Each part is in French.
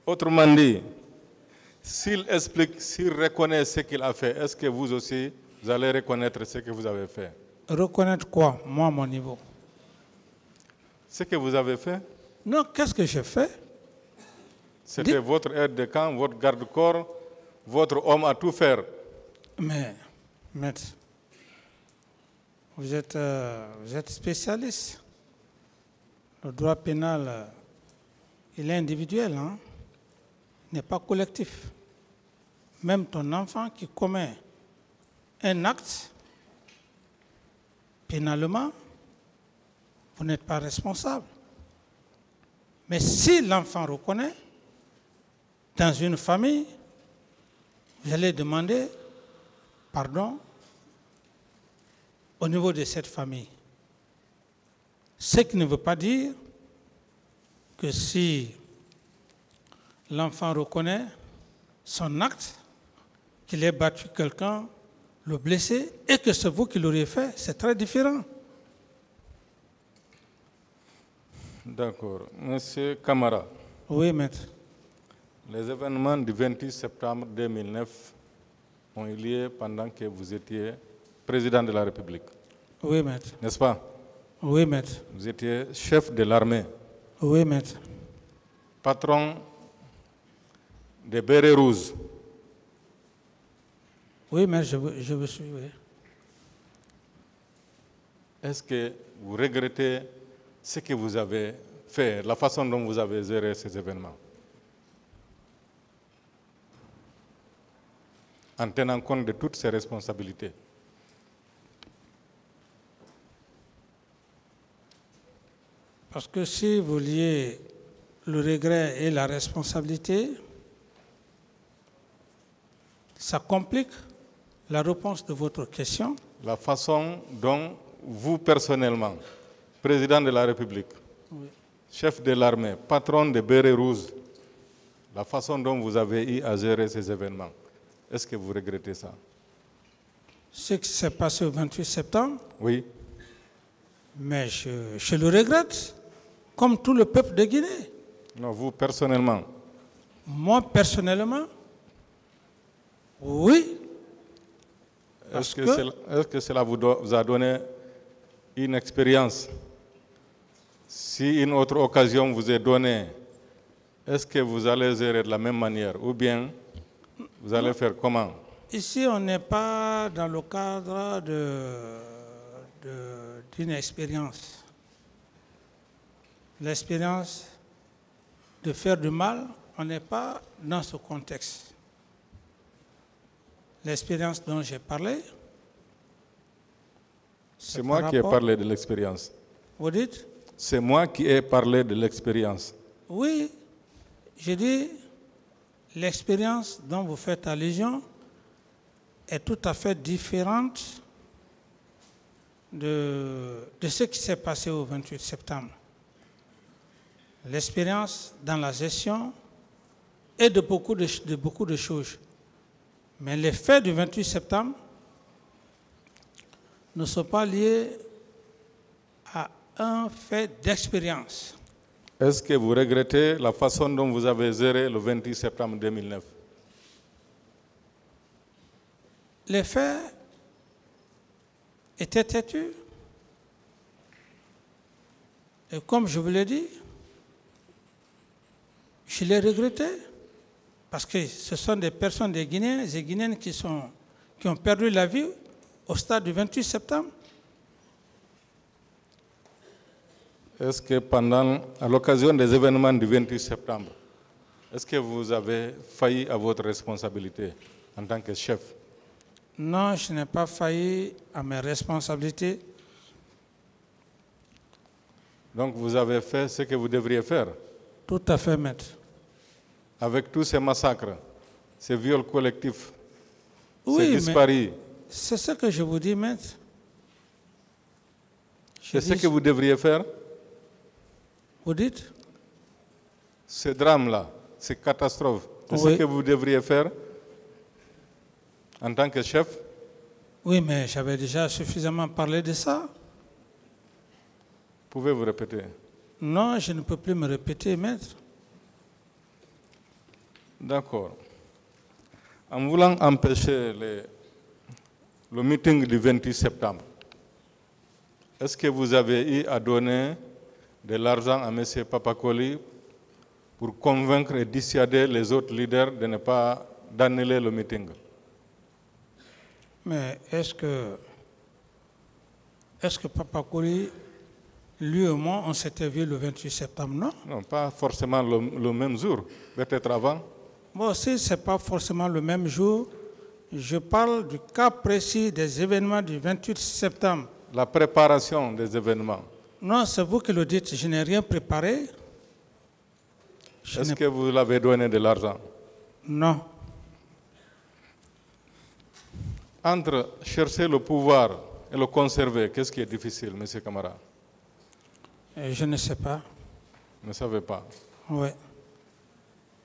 Autrement dit, s'il explique, s'il reconnaît ce qu'il a fait, est-ce que vous aussi, vous allez reconnaître ce que vous avez fait? Reconnaître quoi, moi, à mon niveau? Ce que vous avez fait, Non, qu'est-ce que j'ai fait? c'était votre aide de camp, votre garde-corps, votre homme à tout faire. Mais, maître, vous êtes spécialiste. Le droit pénal, il est individuel, hein? Il n'est pas collectif. Même ton enfant qui commet un acte, pénalement, vous n'êtes pas responsable. Mais si l'enfant reconnaît, dans une famille, vous allez demander pardon au niveau de cette famille. Ce qui ne veut pas dire que si l'enfant reconnaît son acte, qu'il ait battu quelqu'un, le blessé, et que c'est vous qui l'auriez fait, c'est très différent. D'accord. Monsieur Camara. Oui, maître. Les événements du 28 septembre 2009 ont eu lieu pendant que vous étiez président de la République. Oui, maître. N'est-ce pas? Oui, maître. Vous étiez chef de l'armée. Oui, maître. Patron des Bérets Rouges. Oui, maître, je vous suis, oui. Est-ce que vous regrettez ce que vous avez fait, la façon dont vous avez géré ces événements, en tenant compte de toutes ces responsabilités? Parce que si vous liez le regret et la responsabilité, ça complique la réponse de votre question. La façon dont vous personnellement, président de la République, Oui. chef de l'armée, patron des Bérets Rouges, la façon dont vous avez eu à gérer ces événements, est-ce que vous regrettez ça? Ce qui s'est passé au 28 septembre, Oui. mais je le regrette, comme tout le peuple de Guinée. Non, vous personnellement. Moi, personnellement, oui. Est-ce que cela vous a donné une expérience? Si une autre occasion vous est donnée, est-ce que vous allez gérer de la même manière ou bien vous allez faire comment? Ici, on n'est pas dans le cadre d'une expérience. L'expérience de faire du mal, on n'est pas dans ce contexte. L'expérience dont j'ai parlé, c'est moi qui ai parlé de l'expérience. Vous dites? C'est moi qui ai parlé de l'expérience. Oui, je dis l'expérience dont vous faites allusion est tout à fait différente de ce qui s'est passé au 28 septembre. L'expérience dans la gestion est de beaucoup de choses. Mais les faits du 28 septembre ne sont pas liés à un fait d'expérience. Est-ce que vous regrettez la façon dont vous avez géré le 28 septembre 2009? Les faits étaient têtus. Et comme je vous l'ai dit, je l'ai regretté. Parce que ce sont des personnes, des Guinéens et des Guinéennes qui ont perdu la vie au stade du 28 septembre. Est-ce que à l'occasion des événements du 28 septembre, est-ce que vous avez failli à votre responsabilité en tant que chef? Non, je n'ai pas failli à mes responsabilités. Donc vous avez fait ce que vous devriez faire? Tout à fait, maître. Avec tous ces massacres, ces viols collectifs, oui, ces disparus. C'est ce que je vous dis, maître. C'est ce que vous devriez faire? Vous dites? Ce drame-là, ces catastrophes, c'est ce que vous devriez faire en tant que chef? Oui, mais j'avais déjà suffisamment parlé de ça. Pouvez-vous répéter? Non, je ne peux plus me répéter, maître. D'accord. En voulant empêcher le meeting du 28 septembre, est-ce que vous avez eu à donner de l'argent à M. Papakoli pour convaincre et dissuader les autres leaders de ne pas d'annuler le meeting? Mais est-ce que Papakoli, lui et moi, on s'était vu le 28 septembre, non? Non, pas forcément le même jour, peut-être avant. Bon, si ce n'est pas forcément le même jour, je parle du cas précis des événements du 28 septembre. La préparation des événements. Non, c'est vous qui le dites, je n'ai rien préparé. Est-ce que vous l'avez donné de l'argent? Non. Entre chercher le pouvoir et le conserver, qu'est-ce qui est difficile, M. Camara? Je ne sais pas. Vous ne savez pas? Oui.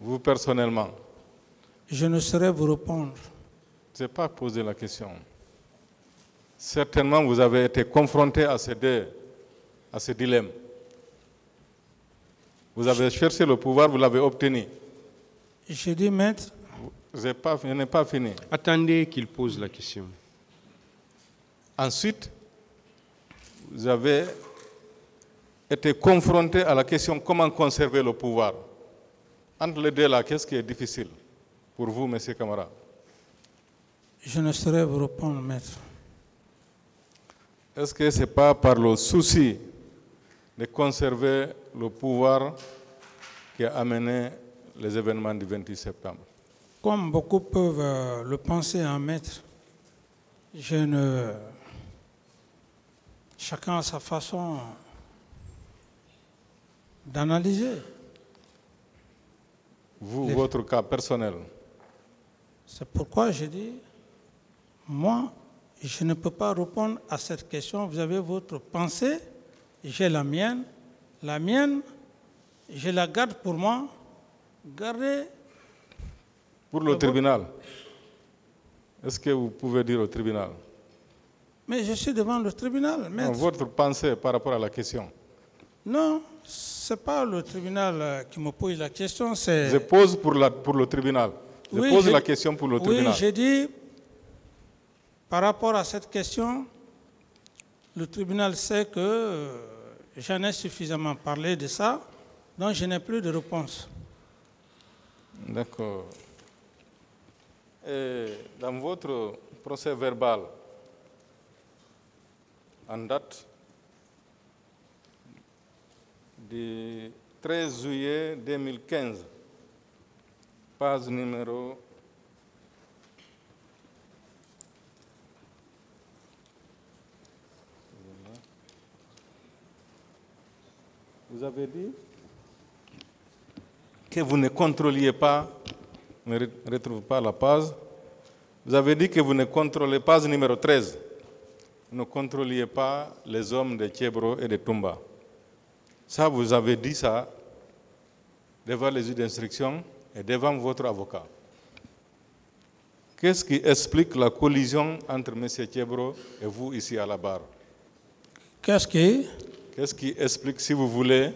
Vous, personnellement? Je ne saurais vous répondre. Je n'ai pas posé la question. Certainement, vous avez été confronté à ce dilemme. Vous avez cherché le pouvoir, vous l'avez obtenu. Je dis, maître. Je n'ai pas fini. Attendez qu'il pose la question. Ensuite, vous avez été confronté à la question comment conserver le pouvoir. Entre les deux là, qu'est-ce qui est difficile pour vous, M. Camara? Je ne saurais vous répondre, maître. Est-ce que ce n'est pas par le souci de conserver le pouvoir qui a amené les événements du 28 septembre? Comme beaucoup peuvent le penser, en maître, chacun a sa façon d'analyser. Vous, votre cas personnel? C'est pourquoi je dis, moi, je ne peux pas répondre à cette question. Vous avez votre pensée, j'ai la mienne. La mienne, je la garde pour moi. Gardez. Pour le tribunal, est-ce que vous pouvez dire au tribunal? Mais je suis devant le tribunal, maître. Non, votre pensée par rapport à la question? Non, ce n'est pas le tribunal qui me pose la question, c'est... Je pose pour le tribunal. Je pose la question pour le tribunal. Oui, j'ai dit, par rapport à cette question, le tribunal sait que j'en ai suffisamment parlé de ça, donc je n'ai plus de réponse. D'accord. Et dans votre procès verbal, en date du 13 juillet 2015, page numéro ', vous avez dit que vous ne contrôliez pas, ne retrouve pas la page, vous avez dit que vous ne contrôlez pas, numéro 13, vous ne contrôliez pas les hommes de Thiebro et de Toumba. Ça, vous avez dit ça devant les juges d'instruction et devant votre avocat. Qu'est-ce qui explique la collision entre M. Thiebro et vous ici à la barre? Qu'est-ce qui explique, si vous voulez,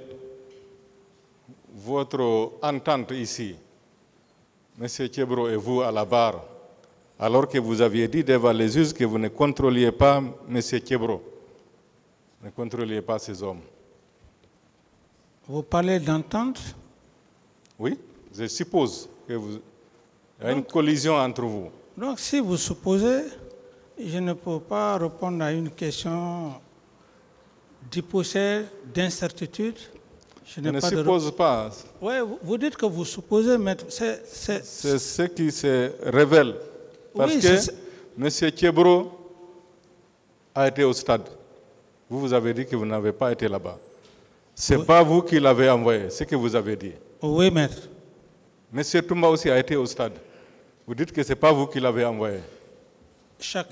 votre entente ici, M. Thiebro et vous à la barre, alors que vous aviez dit devant les juges que vous ne contrôliez pas M. Thiebro, ne contrôliez pas ces hommes? Vous parlez d'entente? Oui, je suppose qu'il y a une collision entre vous. Donc, si vous supposez, je ne peux pas répondre à une question d'hypothèse, d'incertitude. Je ne suppose pas. Oui, vous dites que vous supposez, mais c'est ce qui se révèle. Parce oui, que M. Thiebro a été au stade. Vous avez dit que vous n'avez pas été là-bas. Ce n'est pas vous qui l'avez envoyé, ce que vous avez dit. Oui, maître. M. Toumba aussi a été au stade. Vous dites que ce n'est pas vous qui l'avez envoyé.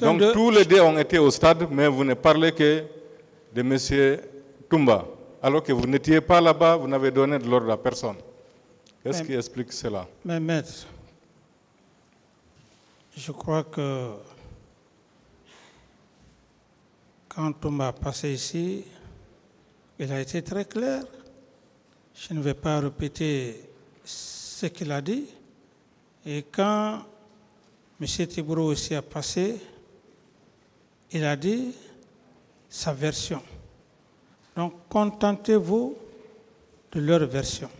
Donc tous les deux ont été au stade, mais vous ne parlez que de M. Toumba. Alors que vous n'étiez pas là-bas, vous n'avez donné de l'ordre à personne. Qu'est-ce qui explique cela? Mais maître, je crois que quand Toumba a passé ici, il a été très clair. Je ne vais pas répéter ce qu'il a dit, Et quand M. Tiburo aussi a passé, il a dit sa version. Donc, contentez-vous de leur version.